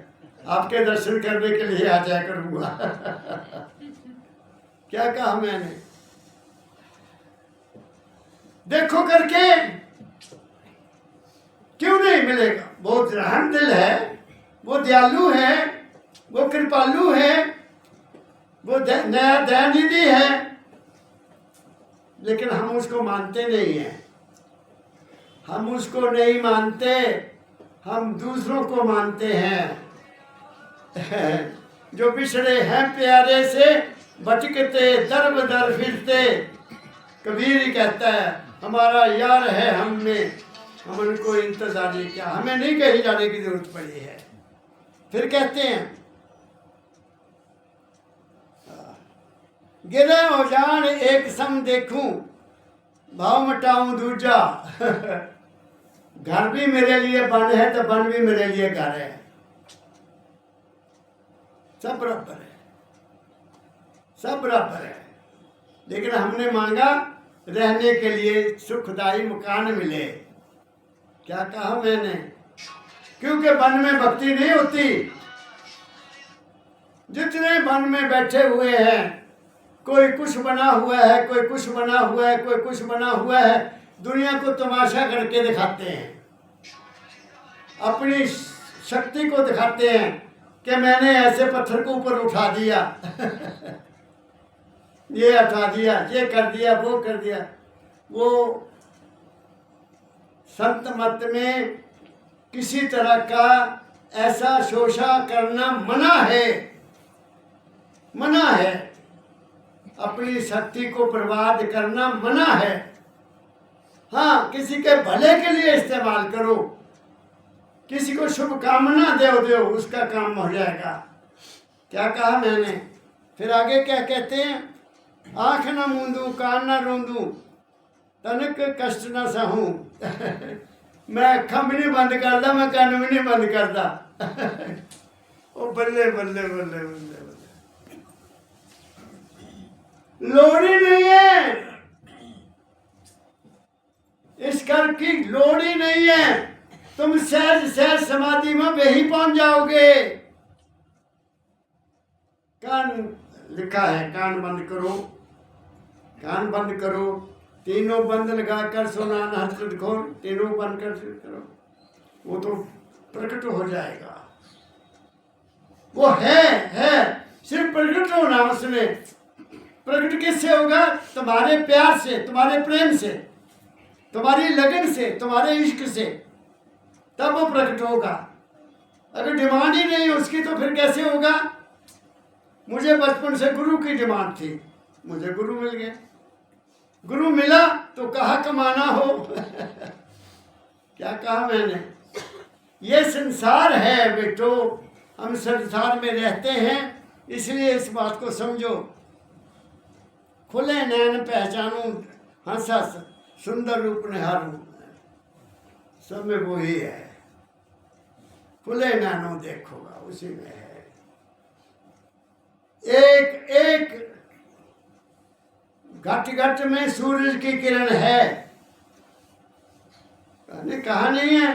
आपके दर्शन करने के लिए आ जाया करूंगा। क्या कहा मैंने? देखो करके क्यों नहीं मिलेगा? वो रहम दिल है, वो दयालु है, वो कृपालु है, वो दयानिधि है, लेकिन हम उसको मानते नहीं हैं। हम उसको नहीं मानते, हम दूसरों को मानते हैं। जो बिछड़े हैं प्यारे से, भटकते दर बदर फिरते। कबीर ही कहता है, हमारा यार है हम में, हम उनको इंतजारी क्या, हमें नहीं कहीं जाने की जरूरत पड़ी है। फिर कहते हैं, गिरे हो जान एक सम देखूं, भाव मटाऊं दूजा। घर भी मेरे लिए बन है तो बन भी मेरे लिए घर है, सब बराबर है, सब बराबर है। लेकिन हमने मांगा रहने के लिए सुखदायी मकान मिले। क्या कहा मैंने? क्योंकि वन में भक्ति नहीं होती। जितने वन में बैठे हुए हैं, कोई कुछ बना हुआ है, कोई कुछ बना हुआ है, कोई कुछ बना हुआ है, दुनिया को तमाशा करके दिखाते हैं, अपनी शक्ति को दिखाते हैं कि मैंने ऐसे पत्थर को ऊपर उठा दिया। ये हटा दिया, ये कर दिया, वो कर दिया। वो संत मत में किसी तरह का ऐसा शोषण करना मना है, मना है। अपनी शक्ति को बर्बाद करना मना है। हाँ, किसी के भले के लिए इस्तेमाल करो, किसी को शुभकामना दो, उसका काम हो जाएगा। क्या कहा मैंने? फिर आगे क्या कहते हैं? आंख न मूंदू, कान न रोंदू, तनक कष्ट न सहूं। मैं अखा भी नहीं बंद करता, मैं कान भी नहीं बंद करता। ओ बल्ले बल्ले बल्ले बल्ले बल्ले। लोड़ ही नहीं है, इस कर की लोड़ ही नहीं है। तुम सहज सहज समाधि में वही पहुंच जाओगे। कान लिखा है, कान बंद करो, कान बंद करो, तीनों बंद लगाकर सुना हस्त खोल, तीनों बंद कर करो, वो तो प्रकट हो जाएगा। वो है सिर्फ प्रकट होना उसमें। प्रकट किससे होगा? तुम्हारे प्यार से, तुम्हारे प्रेम से, तुम्हारी लगन से, तुम्हारे इश्क से, तब वो प्रकट होगा। अगर डिमांड ही नहीं उसकी तो फिर कैसे होगा। मुझे बचपन से गुरु की डिमांड थी, मुझे गुरु मिल गया, गुरु मिला तो कहा कमाना हो क्या कहा मैंने, ये संसार है बेटो, हम संसार में रहते हैं, इसलिए इस बात को समझो। खुले नैन पहचानूं हंस हंस सुंदर रूप निहारूं, सब में वो ही है। खुले नैनों देखोगा उसी में है। एक एक घट घट में सूरज की किरण है। मैंने कहा नहीं है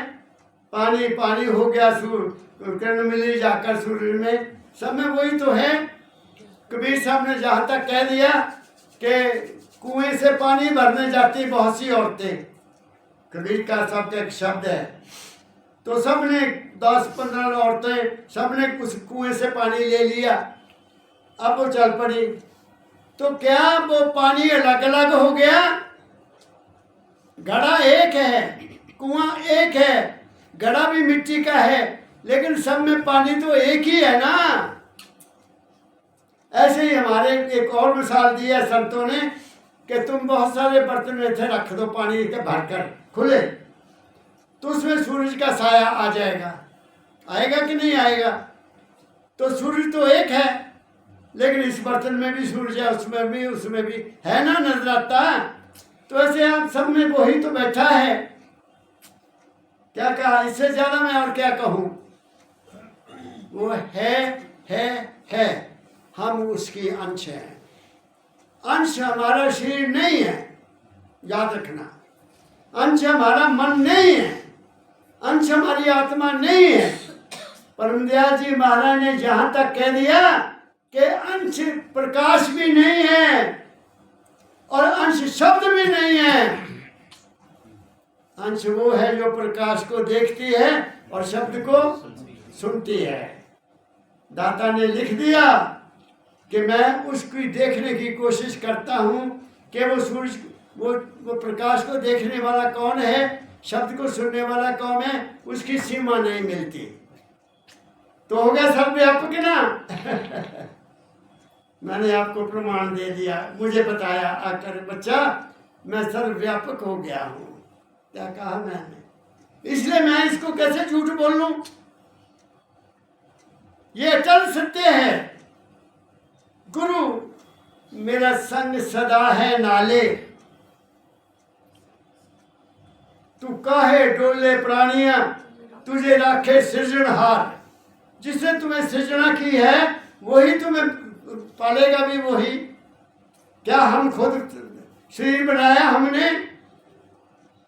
पानी पानी हो गया, किरण मिली जाकर सूरज में, सब में वही तो है। कबीर साहब ने जहां तक कह दिया कि कुएं से पानी भरने जाती बहुत सी औरतें, कबीर का शब्द एक शब्द है, तो सबने 10-15 औरतें सबने उस कुएं से पानी ले लिया। अब वो चल पड़ी, तो क्या वो पानी अलग अलग हो गया? घड़ा एक है, कुआं एक है, घड़ा भी मिट्टी का है, लेकिन सब में पानी तो एक ही है ना। ऐसे ही हमारे एक और मिसाल दी है संतों ने कि तुम बहुत सारे बर्तन में थे रख दो पानी के भरकर खुले, तो उसमें सूरज का साया आ जाएगा, आएगा कि नहीं आएगा? तो सूरज तो एक है, लेकिन इस बर्तन में भी सूरज है, उसमें भी है ना, नजर आता है। तो ऐसे आप सब में वही तो बैठा है। क्या कहा, इससे ज्यादा मैं और क्या कहूं? वो है, हम उसकी अंश हैं। अंश हमारा शरीर नहीं है, याद रखना। अंश हमारा मन नहीं है, अंश हमारी आत्मा नहीं है। परमदयाल जी महाराज ने जहां तक कह दिया कि अंश प्रकाश भी नहीं है और अंश शब्द भी नहीं है। अंश वो है जो प्रकाश को देखती है और शब्द को सुनती है। दाता ने लिख दिया कि मैं उसकी देखने की कोशिश करता हूं कि वो सूरज, वो प्रकाश को देखने वाला कौन है, शब्द को सुनने वाला कौन है, उसकी सीमा नहीं मिलती। तो हो गया सर्वव्यापक ना मैंने आपको प्रमाण दे दिया, मुझे बताया आकर बच्चा मैं सर्वव्यापक हो गया हूं। क्या कहा मैंने? इसलिए मैं इसको कैसे झूठ बोल लूं? ये अटल सत्य है। गुरु मेरा संग सदा है नाले, तू काहे डोले प्राणिया, तुझे राखे सृजनहार। जिसने तुम्हें सृजना की है वही तुम्हें पालेगा भी वही। क्या हम खुद शरीर बनाया हमने?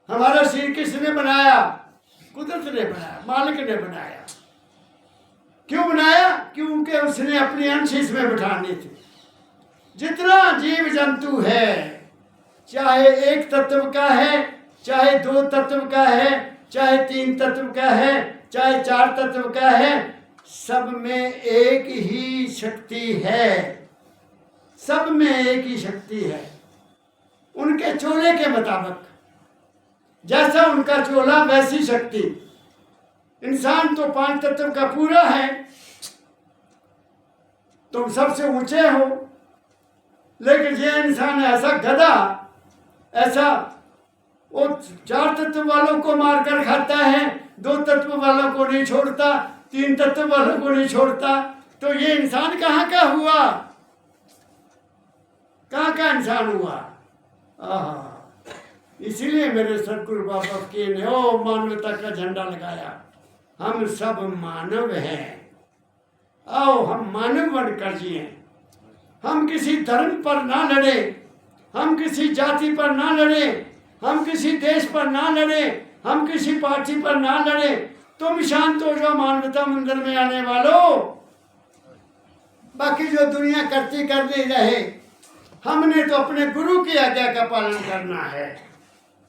हमारा शरीर किसने बनाया? कुदरत ने बनाया, मालिक ने बनाया। क्यों बनाया? क्योंकि उसने अपनी अंश इसमें बिठानी थी। जितना जीव जंतु है, चाहे एक तत्व का है, चाहे 2 तत्व का है, चाहे 3 तत्व का है, चाहे 4 तत्व का है, सब में एक ही शक्ति है। सब में एक ही शक्ति है। उनके चोले के मुताबिक, जैसा उनका चोला वैसी शक्ति। इंसान तो 5 तत्व का पूरा है, तुम सबसे ऊंचे हो, लेकिन ये इंसान ऐसा गधा, ऐसा वो 4 तत्व वालों को मारकर खाता है, 2 तत्व वालों को नहीं छोड़ता, 3 तत्व वालों को नहीं छोड़ता। तो ये इंसान कहाँ का हुआ? कहाँ का इंसान हुआ? इसीलिए मेरे सतगुरु बाबा के ने मानवता का झंडा लगाया। हम सब मानव हैं, आओ हम मानव बनकर जिए। हम किसी धर्म पर ना लड़े, हम किसी जाति पर ना लड़े, हम किसी देश पर ना लड़े, हम किसी पार्टी पर ना लड़े। तुम शांत हो जाओ मानवता मंदिर में आने वालों। बाकी जो दुनिया करती करती रहे, हमने तो अपने गुरु की आज्ञा का पालन करना है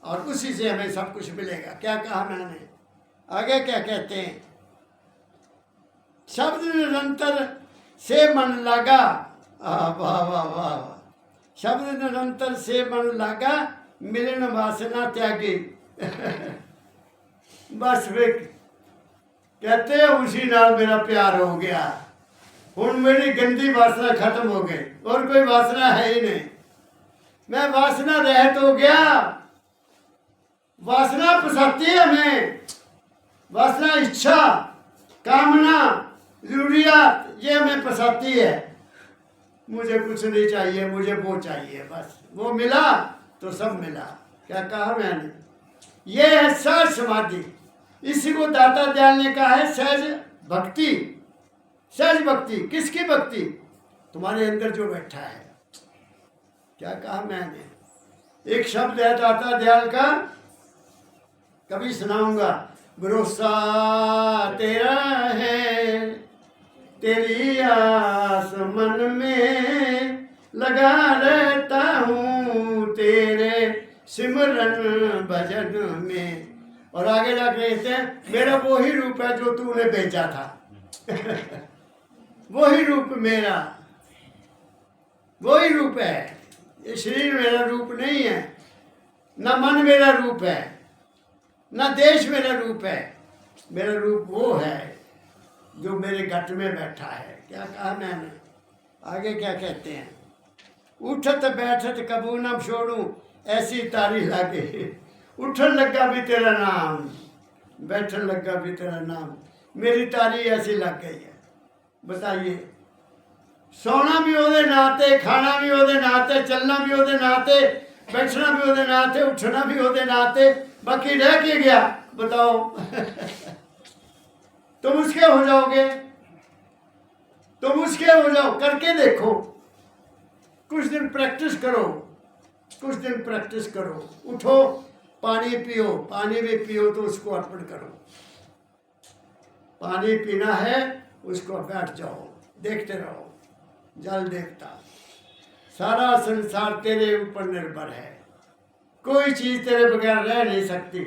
और उसी से हमें सब कुछ मिलेगा। क्या कहा मैंने? आगे क्या कहते हैं? शब्द निरंतर से मन लगा, वाह वाह वाह। शब्द निरंतर से मन लगा, मिलन वासना त्यागी बस वे कहते उसी नाल मेरा प्यार हो गया। हुण मेरी गंदी वासना खत्म हो गई और कोई वासना है ही नहीं। मैं वासना रहित हो गया। वासना फसाती है हमें। वासना, इच्छा, कामना, जरूरियात, ये हमें फसाती है। मुझे कुछ नहीं चाहिए, मुझे वो चाहिए, बस वो मिला तो सब मिला। क्या कहा मैंने? ये है सहज समाधि। इसी को दाता दयाल ने कहा है सहज भक्ति। सहज भक्ति किसकी भक्ति? तुम्हारे अंदर जो बैठा है। क्या कहा मैंने? एक शब्द है दाता दयाल का, कभी सुनाऊंगा। भरोसा तेरा है, तेरी आस मन में लगा रहता हूँ, तेरे सिमरन भजन में। और आगे जाके कहते हैं मेरा वही रूप है जो तूने बेचा था। वही रूप मेरा, वही रूप है। ये शरीर मेरा रूप नहीं है, न मन मेरा रूप है, न देश मेरा रूप है। मेरा रूप वो है जो मेरे गट में बैठा है। क्या कहा मैंने? आगे क्या कहते हैं? उठत बैठत कबू न छोड़ू, ऐसी तारी लागे। उठन लगा भी तेरा नाम, बैठन लगा भी तेरा नाम। मेरी तारी ऐसी लग गई है। बताइए, सोना भी ओदे नाते, खाना भी ओदे नाते, चलना भी ओदे नाते, बैठना भी ओदे नाते, उठना भी ओदे नाते, बाकी रह के गया। बताओ। तुम उसके हो जाओगे, तुम उसके हो जाओ। करके देखो, कुछ दिन प्रैक्टिस करो, कुछ दिन प्रैक्टिस करो। उठो, पानी पियो, पानी भी पियो तो उसको अर्पण करो। पानी पीना है, उसको बैठ जाओ, देखते रहो। जल देवता, सारा संसार तेरे ऊपर निर्भर है। कोई चीज तेरे बगैर रह नहीं सकती।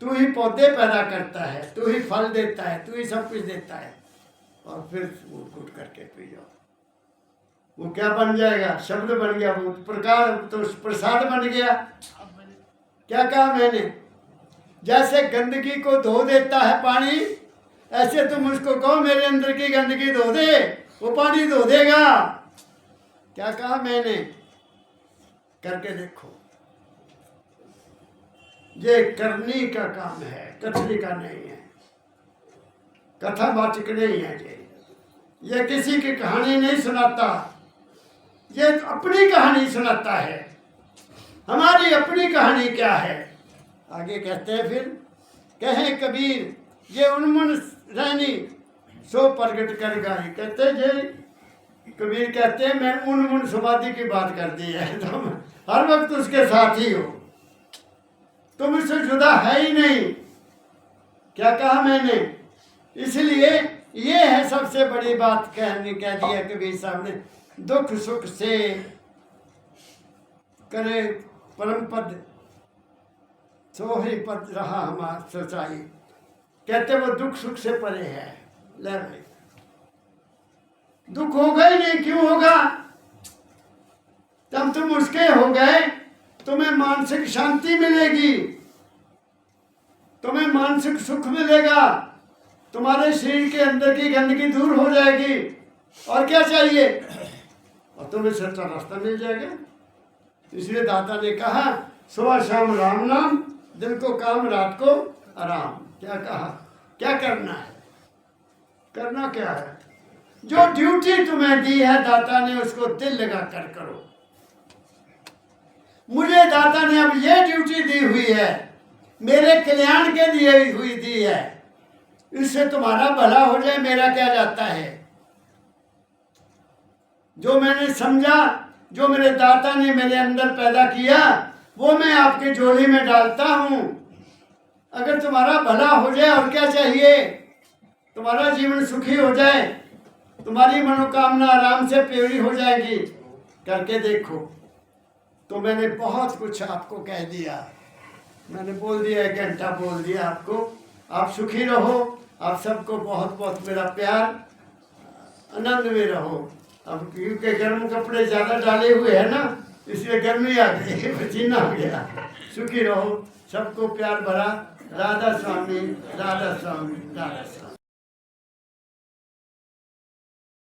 तू ही पौधे पैदा करता है, तू ही फल देता है, तू ही सब कुछ देता है। और फिर घुट करके पी जाओ। वो क्या बन जाएगा? शब्द बन गया, वो प्रकार तो प्रसाद बन गया। क्या कहा मैंने? जैसे गंदगी को धो देता है पानी, ऐसे तुम उसको कहो मेरे अंदर की गंदगी धो दे, वो पानी धो देगा। क्या कहा मैंने? करके देखो। ये करनी का काम है, कथनी का नहीं है, कथावाचक नहीं है। ये किसी की कहानी नहीं सुनाता, ये अपनी कहानी सुनाता है। हमारी अपनी कहानी क्या है? आगे कहते हैं फिर, कहे कबीर ये उन्मुन रहनी सो प्रगट कर गाई। कहते जे कबीर कहते हैं मैं उन्मुन समाधि की बात कर दी है। तुम हर वक्त उसके साथ ही हो, तुम इससे जुदा है ही नहीं। क्या कहा मैंने? इसलिए ये है सबसे बड़ी बात कह दिया कबीर साहब ने। दुख सुख से करे परम पद, सो ही पद रहा हमारा सच्चाई। कहते वो दुख सुख से परे है। ले भाई, दुख होगा ही नहीं, क्यों होगा? जब तुम उसके हो गए, तुम्हें मानसिक शांति मिलेगी, तुम्हें मानसिक सुख मिलेगा, तुम्हारे शरीर के अंदर की गंदगी दूर हो जाएगी। और क्या चाहिए? और तुम्हें सच्चा रास्ता मिल जाएगा। इसलिए दाता ने कहा सुबह शाम राम नाम, दिन को काम रात को आराम। क्या कहा? क्या करना है? करना क्या है? जो ड्यूटी तुम्हें दी है दाता ने, उसको दिल लगा कर करो। मुझे दाता ने अब ये ड्यूटी दी हुई है, मेरे कल्याण के लिए हुई दी है। इससे तुम्हारा भला हो जाए, मेरा क्या जाता है? जो मैंने समझा, जो मेरे दाता ने मेरे अंदर पैदा किया, वो मैं आपके झोली में डालता हूं। अगर तुम्हारा भला हो जाए, और क्या चाहिए? तुम्हारा जीवन सुखी हो जाए, तुम्हारी मनोकामना आराम से पूरी हो जाएगी। करके देखो। तो मैंने बहुत कुछ आपको कह दिया, मैंने बोल दिया, 1 घंटा बोल दिया आपको। आप सुखी रहो, आप सबको बहुत बहुत मेरा प्यार, आनंद में रहो। अब क्योंकि गर्म कपड़े ज़्यादा डाले हुए हैं ना, इसलिए गर्मी आ गई, पसीना आ गया। सुखी रहो, सबको प्यार भरा राधा स्वामी, राधा स्वामी, राधा स्वामी।